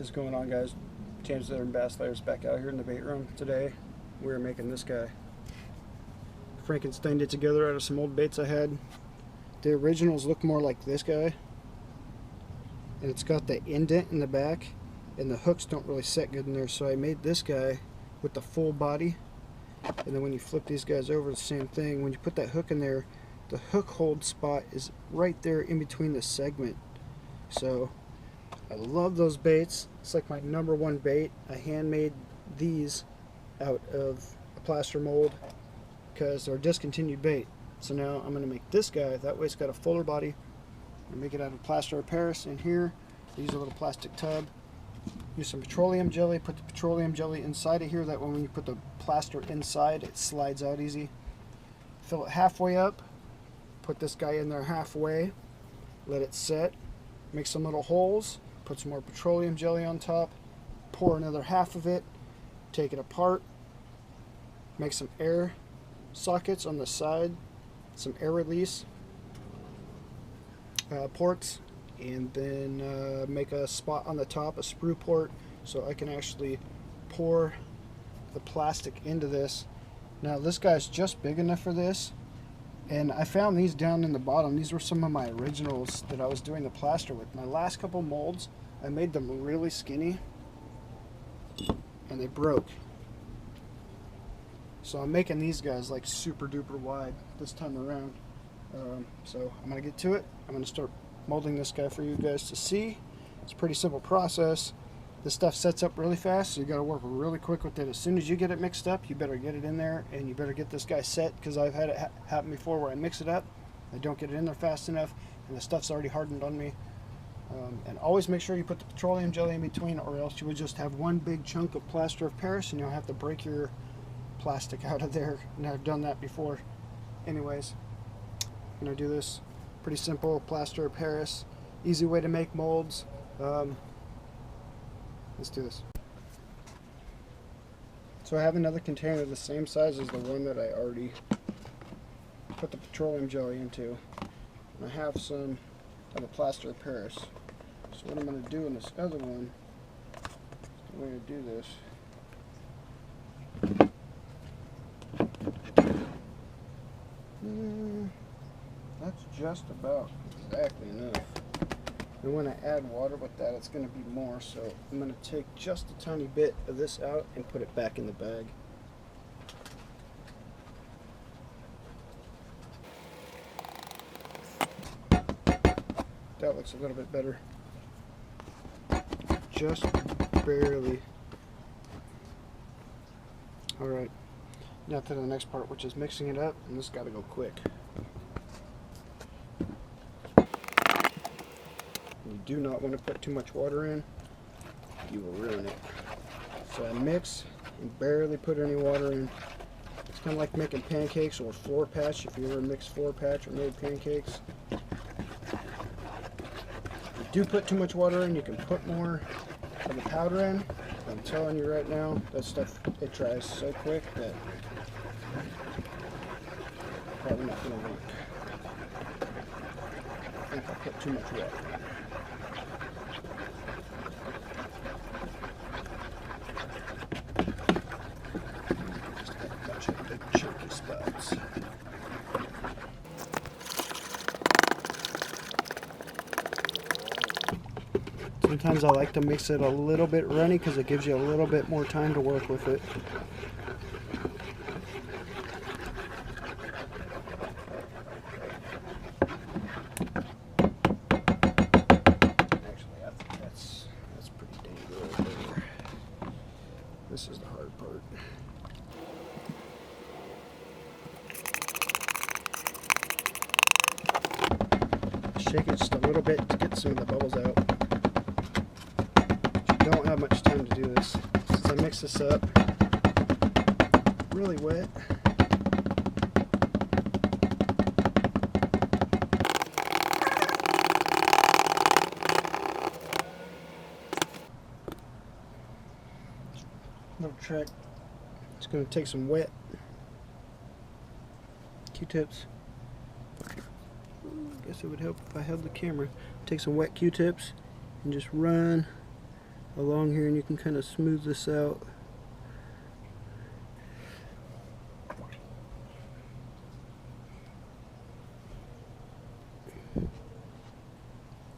is going on, guys? James there and Bass Layers back out here in the bait room. Today we're making this guy. Frankensteined it together out of some old baits I had. The originals look more like this guy, and it's got the indent in the back and the hooks don't really set good in there, so I made this guy with the full body. And then when you flip these guys over, the same thing. When you put that hook in there, the hook hold spot is right there in between the segment. So I love those baits. It's like my #1 bait. I handmade these out of a plaster mold because they're a discontinued bait. So now I'm going to make this guy. That way it's got a fuller body. I make it out of Plaster of Paris. In here, I use a little plastic tub. Use some petroleum jelly. Put the petroleum jelly inside of here. That way when you put the plaster inside, it slides out easy. Fill it halfway up. Put this guy in there halfway. Let it set. Make some little holes. Put some more petroleum jelly on top. Pour another half of it. Take it apart. Make some air sockets on the side. Some air release ports. And then make a spot on the top, a sprue port, so I can actually pour the plastic into this. Now this guy's just big enough for this, and I found these down in the bottom. These were some of my originals that I was doing the plaster with. My last couple molds, I made them really skinny, and they broke. So I'm making these guys like super duper wide this time around. So I'm gonna get to it. I'm gonna start molding this guy for you guys to see. It's a pretty simple process. This stuff sets up really fast, so you got to work really quick with it. As soon as you get it mixed up, you better get it in there, and you better get this guy set, because I've had it happen before where I mix it up, I don't get it in there fast enough, and the stuff's already hardened on me. And always make sure you put the petroleum jelly in between, or else you would just have one big chunk of Plaster of Paris, and you'll have to break your plastic out of there. And I've done that before. Anyways, I'm going to do this. Pretty simple, Plaster of Paris, easy way to make molds. Let's do this. So I have another container the same size as the one that I already put the petroleum jelly into. And I have some of the Plaster of Paris. So what I'm going to do in this other one, the way to do this, that's just about exactly enough. And when I add water with that, it's going to be more. So I'm going to take just a tiny bit of this out and put it back in the bag. That looks a little bit better. Just barely. Alright, now to the next part, which is mixing it up, and this got to go quick. You do not want to put too much water in. You will ruin it. So I mix and barely put any water in. It's kind of like making pancakes or floor patch, if you ever mixed floor patch or made pancakes. If you do put too much water in, you can put more of the powder in. I'm telling you right now, that stuff, it dries so quick that probably not going to work. I think I put too much water in. Sometimes I like to mix it a little bit runny because it gives you a little bit more time to work with it. Actually, I think that's pretty dang good right there. This is the hard part. Shake it just a little bit to get some of the bubbles out. Don't have much time to do this. Since I mix this up really wet, little trick, it's going to take some wet Q-tips. I guess it would help if I held the camera. Take some wet Q-tips and just run along here, and you can kind of smooth this out.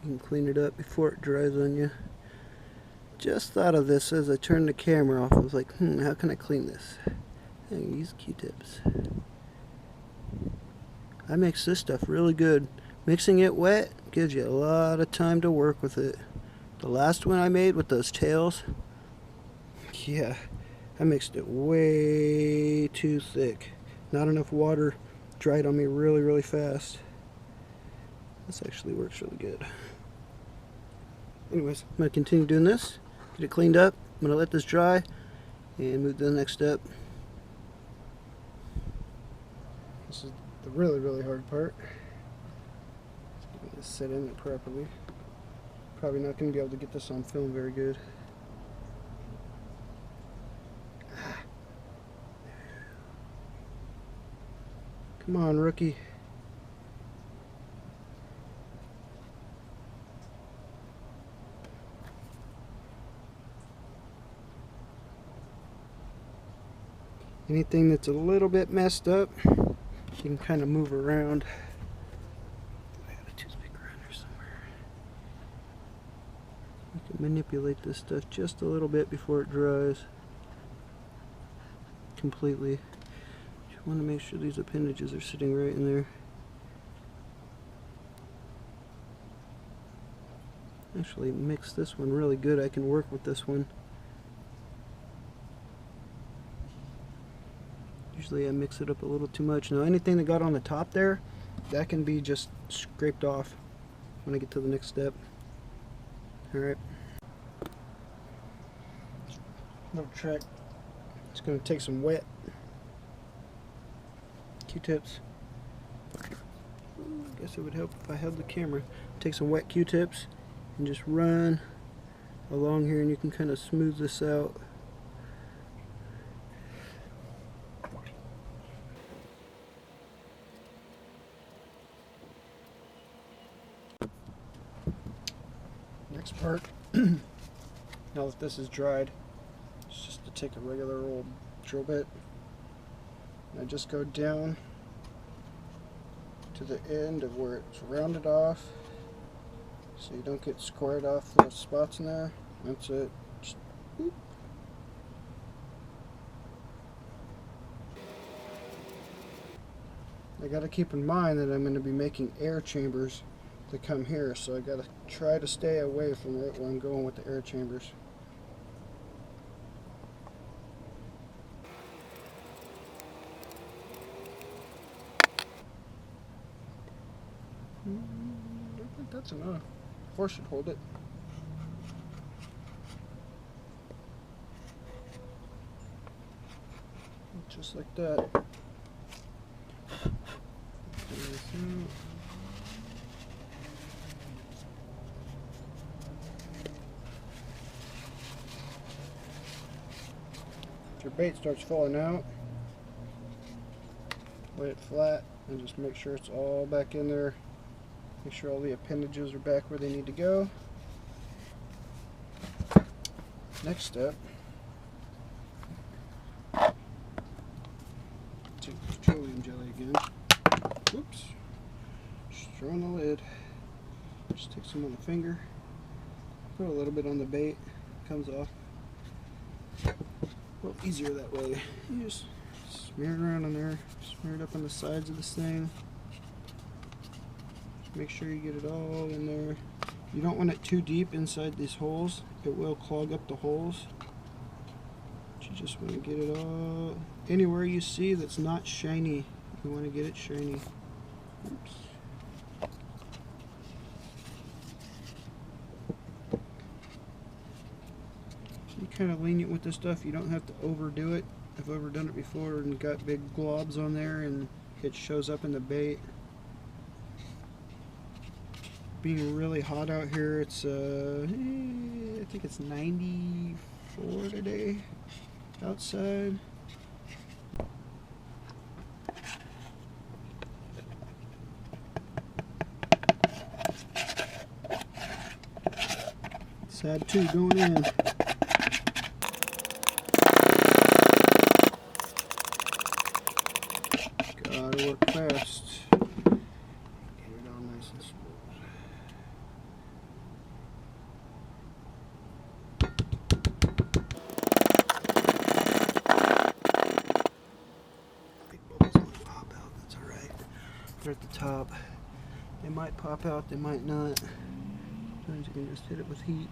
You can clean it up before it dries on you. Just thought of this as I turned the camera off. I was like, how can I clean this? I can use Q-tips. I mix this stuff really good. Mixing it wet gives you a lot of time to work with it. The last one I made with those tails, yeah, I mixed it way too thick. Not enough water, dried on me really, really fast. This actually works really good. Anyways, I'm going to continue doing this, get it cleaned up. I'm going to let this dry and move to the next step. This is the really, really hard part. Just set in it properly. Probably not going to be able to get this on film very good. Come on, rookie. Anything that's a little bit messed up, you can kind of move around. I got a toothpick around here somewhere. You can manipulate this stuff just a little bit before it dries completely. You want to make sure these appendages are sitting right in there. Actually mix this one really good. I can work with this one. Usually I mix it up a little too much. Now anything that got on the top there, that can be just scraped off when I get to the next step. Alright. Little trick. It's going to take some wet Q-tips. I guess it would help if I held the camera. Take some wet Q-tips and just run along here, and you can kind of smooth this out. Next part, now that this is dried, it's just to take a regular old drill bit, and I just go down to the end of where it's rounded off, so you don't get squared off those spots in there. That's it. Just boop. I gotta keep in mind that I'm going to be making air chambers to come here, so I gotta try to stay away from right where I'm going with the air chambers. I think that's enough. Force should hold it. Just like that. If your bait starts falling out, lay it flat and just make sure it's all back in there. Make sure all the appendages are back where they need to go. Next step, take petroleum jelly again. Oops. Just throw on the lid. Just take some on the finger. Put a little bit on the bait. Comes off. A little easier that way. You just smear it around in there. Smear it up on the sides of this thing. Just make sure you get it all in there. You don't want it too deep inside these holes. It will clog up the holes. But you just want to get it all anywhere you see that's not shiny. You want to get it shiny. Oops. Be kind of lenient with this stuff. You don't have to overdo it. I've overdone it before and got big globs on there and it shows up in the bait. Being really hot out here, it's I think it's 94 today outside. Sad 2 going in. gotta work fast. Get it all nice and smooth. Big bubbles might pop out, that's alright. They're at the top. They might pop out, they might not. Sometimes you can just hit it with heat.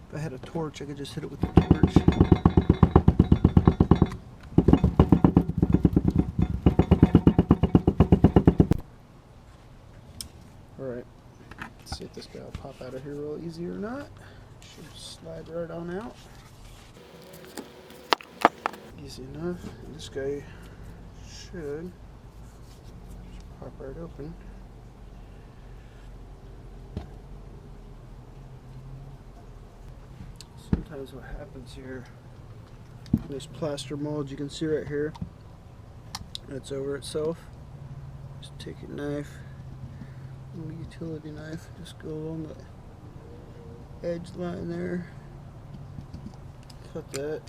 If I had a torch, I could just hit it with the torch. Alright, let's see if this guy will pop out of here real easy or not. Should slide right on out. Easy enough. And this guy should pop right open. Sometimes what happens here, this plaster mold, you can see right here, it's over itself. Just take your knife, a utility knife, just go along the edge line there, cut that.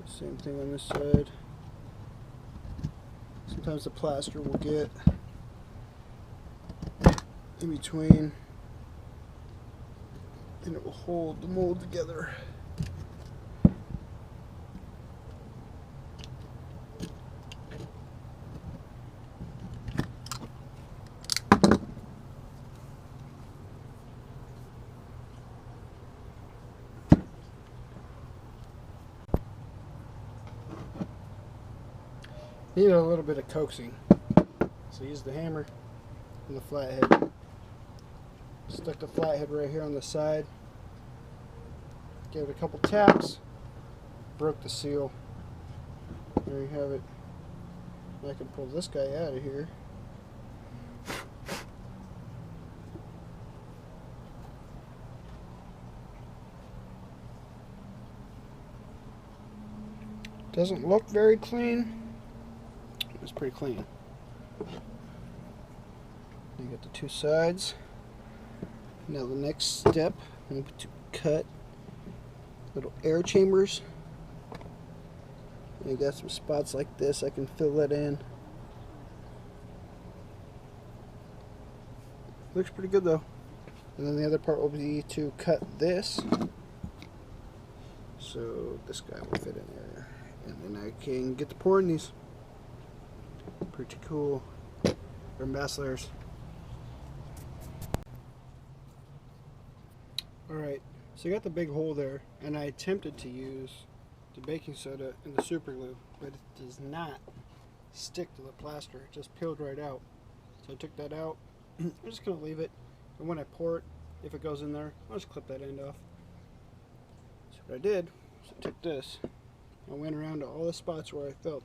Same thing on this side. Sometimes the plaster will get in between and it will hold the mold together. Need a little bit of coaxing. So use the hammer and the flathead. Stuck the flathead right here on the side. Gave it a couple taps. Broke the seal. There you have it. I can pull this guy out of here. Doesn't look very clean. It's pretty clean. You got the two sides. Now the next step, I'm going to cut little air chambers. And you got some spots like this. I can fill that in. Looks pretty good though. And then the other part will be to cut this, so this guy will fit in there. And then I can get to pouring these. Pretty cool. They're mass layers. Alright, so you got the big hole there, and I attempted to use the baking soda and the super glue, but it does not stick to the plaster. It just peeled right out. So I took that out. I'm just going to leave it, and when I pour it, if it goes in there, I'll just clip that end off. So what I did was I took this, I went around to all the spots where I felt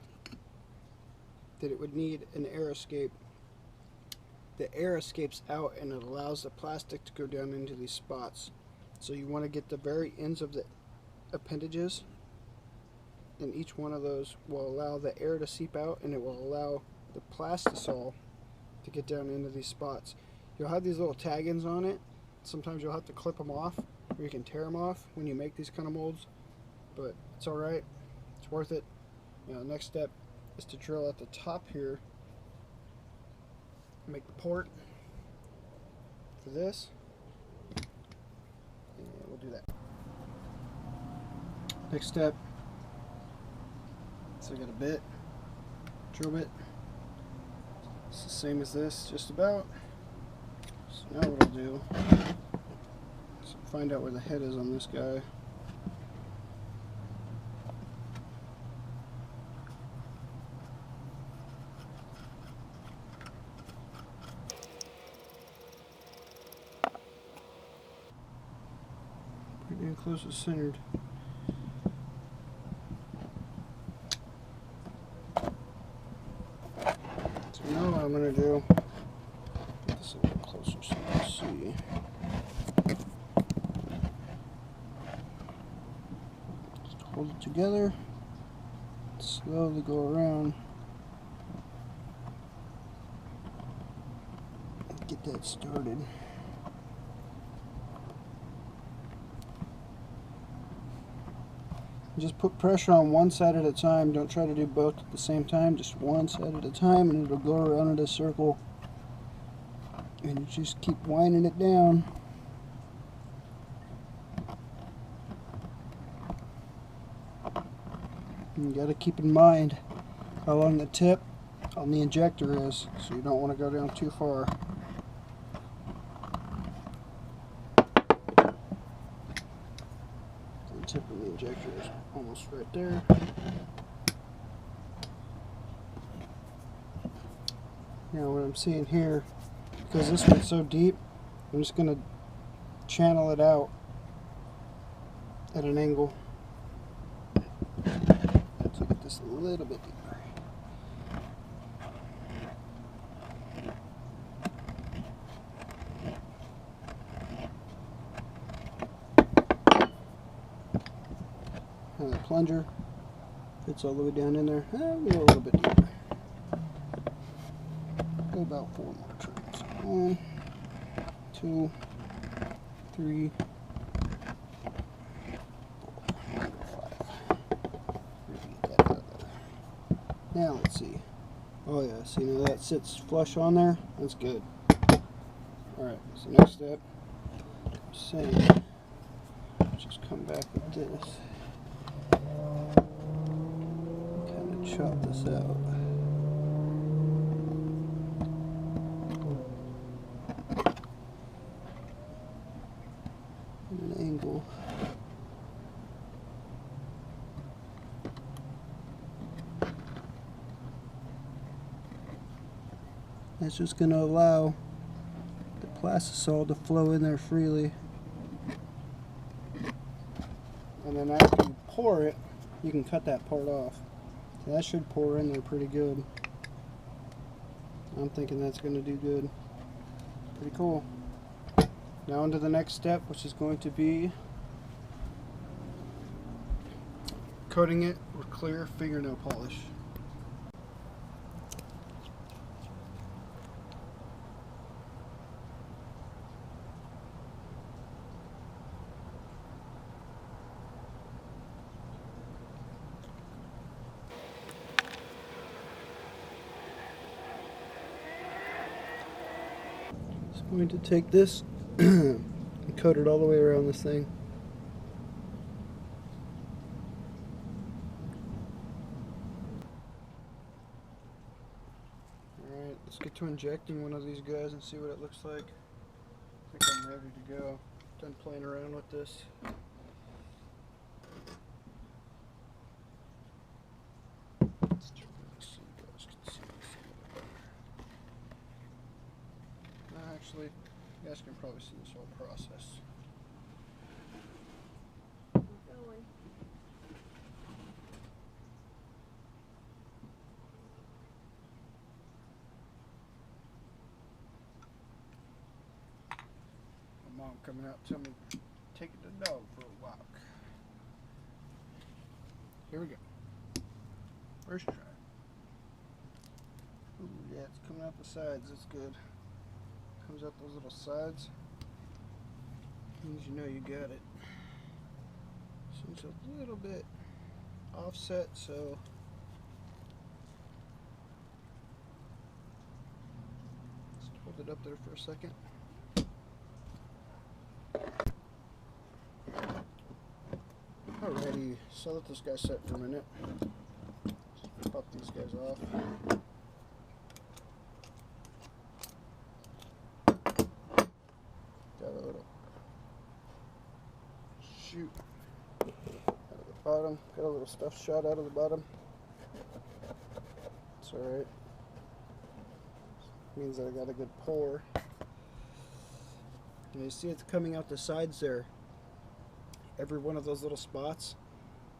that it would need an air escape. The air escapes out and it allows the plastic to go down into these spots. So you want to get the very ends of the appendages, and each one of those will allow the air to seep out, and it will allow the plastisol to get down into these spots. You'll have these little tag-ins on it. Sometimes you'll have to clip them off, or you can tear them off when you make these kind of molds, but it's alright. It's worth it. Now, next step is to drill at the top here, make the port for this, and we'll do that. Next step, so I got a bit, drill bit. It's the same as this, just about. So now what I'll do is find out where the head is on this guy. Pretty close to centered. So now what I'm going to do, get this a little closer so you can see. Just hold it together, slowly go around, get that started. Just put pressure on one side at a time. Don't try to do both at the same time. Just one side at a time, and it'll go around in a circle. And you just keep winding it down. And you got to keep in mind how long the tip on the injector is, so you don't want to go down too far. The tip of the injector is almost right there. Now what I'm seeing here, because this one's so deep, I'm just going to channel it out at an angle to get this a little bit deeper. And the plunger fits all the way down in there. Go a little bit deeper. Go about 4 more turns. 1, 2, 3, 4, 5. Get that out of there. Now let's see. Oh yeah, see now that sits flush on there. That's good. Alright, so next step, same. Just come back with this. Kind of chop this out. An angle. That's just going to allow the plastisol to flow in there freely. And then after you pour it, you can cut that part off. So that should pour in there pretty good. I'm thinking that's going to do good. Pretty cool. Now on to the next step, which is going to be coating it with clear fingernail polish. I'm going to take this and coat it all the way around this thing. Alright, let's get to injecting one of these guys and see what it looks like. I think I'm ready to go. Done playing around with this. Let's try this so you guys can see this a little better. Actually, you guys can probably see this whole process. My mom coming out telling me taking the dog for a walk. Here we go. First try. Ooh, yeah, it's coming out the sides. That's good. Comes out those little sides. Means you know you got it. Seems a little bit offset, so just hold it up there for a second. Alrighty, so let this guy set for a minute. Just pop these guys off. Got a little shoot out of the bottom. Got a little stuff shot out of the bottom. It's alright. Means that I got a good pour. And you see it's coming out the sides there. Every one of those little spots,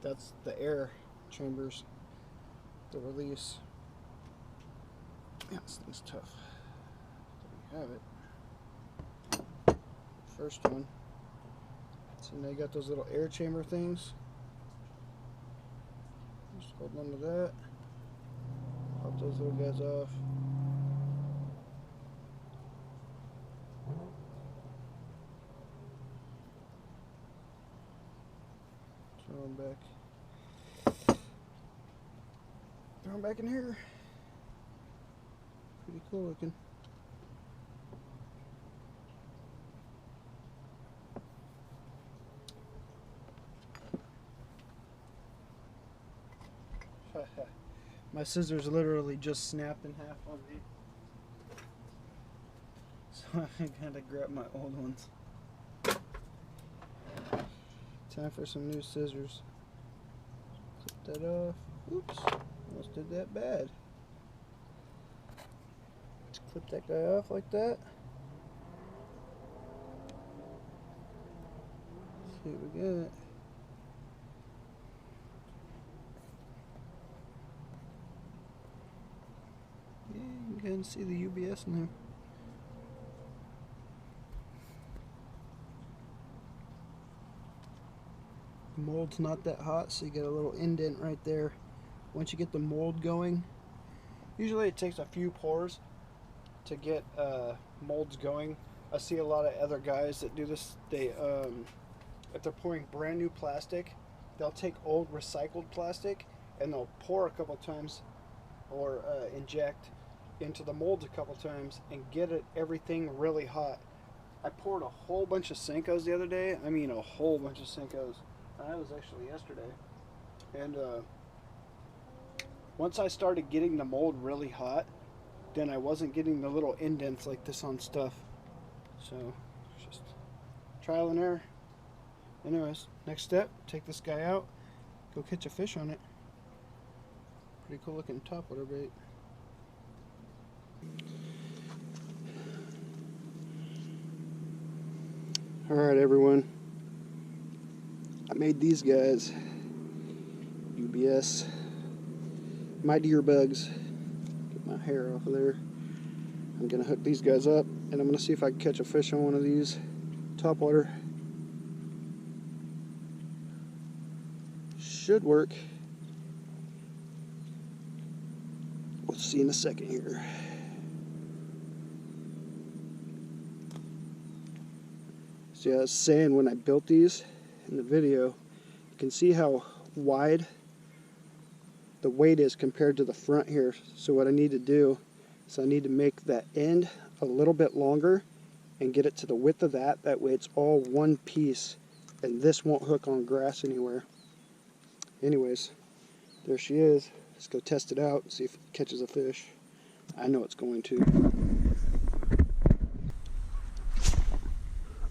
that's the air chambers, the release. Yeah, this thing's tough. There you have it. First one. So now you got those little air chamber things. Just hold on to that. Pop those little guys off. Throw them back throw them back in here. Pretty cool looking. My scissors literally just snapped in half on me. So I gotta grab my old ones. Time for some new scissors. Clip that off. Oops, almost did that bad. Just clip that guy off like that. Let's see what we got. Yeah, you can kind of see the UBS in there. The mold's not that hot, so you get a little indent right there. Once you get the mold going, usually it takes a few pours to get molds going. I see a lot of other guys that do this. They, if they're pouring brand new plastic, they'll take old recycled plastic and they'll pour a couple times or inject into the molds a couple times and get everything really hot. I poured a whole bunch of Senkos the other day. I mean a whole bunch of Senkos. That was actually yesterday. And once I started getting the mold really hot, then I wasn't getting the little indents like this on stuff. So just trial and error. Anyways, next step, take this guy out, go catch a fish on it. Pretty cool looking topwater bait. Alright everyone, I made these guys, UBS, my deer bugs. Get my hair off of there. I'm going to hook these guys up and I'm going to see if I can catch a fish on one of these topwater. Should work. We'll see in a second here. See, I was saying when I built these in the video, you can see how wide the weight is compared to the front here. So what I need to do is I need to make that end a little bit longer and get it to the width of that. That way it's all one piece and this won't hook on grass anywhere. Anyways, there she is. Let's go test it out and see if it catches a fish. I know it's going to.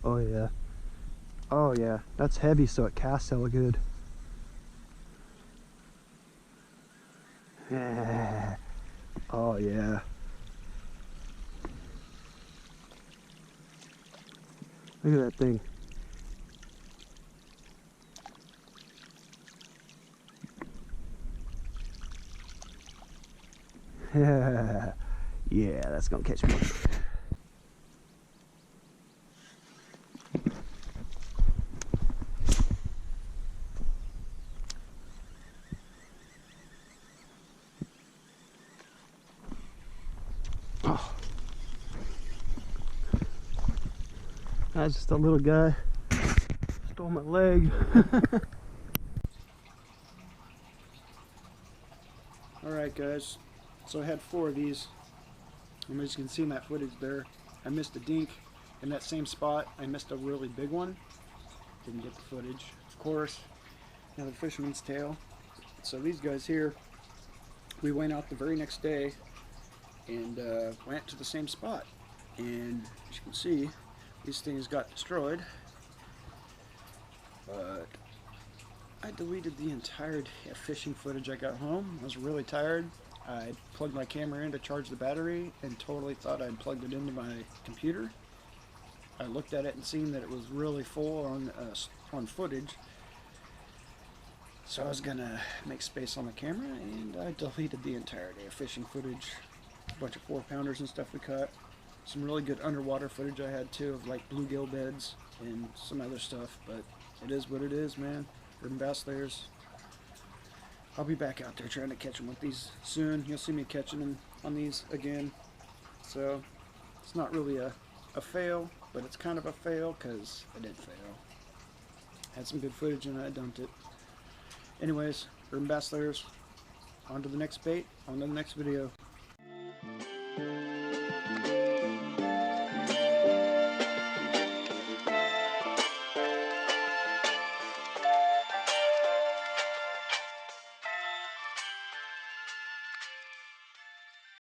Oh yeah. Oh yeah. That's heavy, so it casts hella good. Oh yeah. Look at that thing. Yeah, that's gonna catch me. Oh. That's just a little guy. Stole my leg. Alright guys, so I had 4 of these. And as you can see in that footage there, I missed a dink. In that same spot, I missed a really big one. Didn't get the footage. Of course, another fisherman's tale. So these guys here, we went out the very next day and went to the same spot. And as you can see, these things got destroyed. But I deleted the entire day of fishing footage I got home. I was really tired. I plugged my camera in to charge the battery and totally thought I'd plugged it into my computer. I looked at it and seen that it was really full on footage. So I was gonna make space on the camera and I deleted the entire day of fishing footage. A bunch of 4-pounders and stuff we caught. Some really good underwater footage I had too of like bluegill beds and some other stuff, but it is what it is, man. Urban bass layers. I'll be back out there trying to catch them with these soon. You'll see me catching them on these again. So it's not really a fail, but it's kind of a fail because I did fail. Had some good footage and I dumped it. Anyways, urban bass layers. On to the next bait, on to the next video.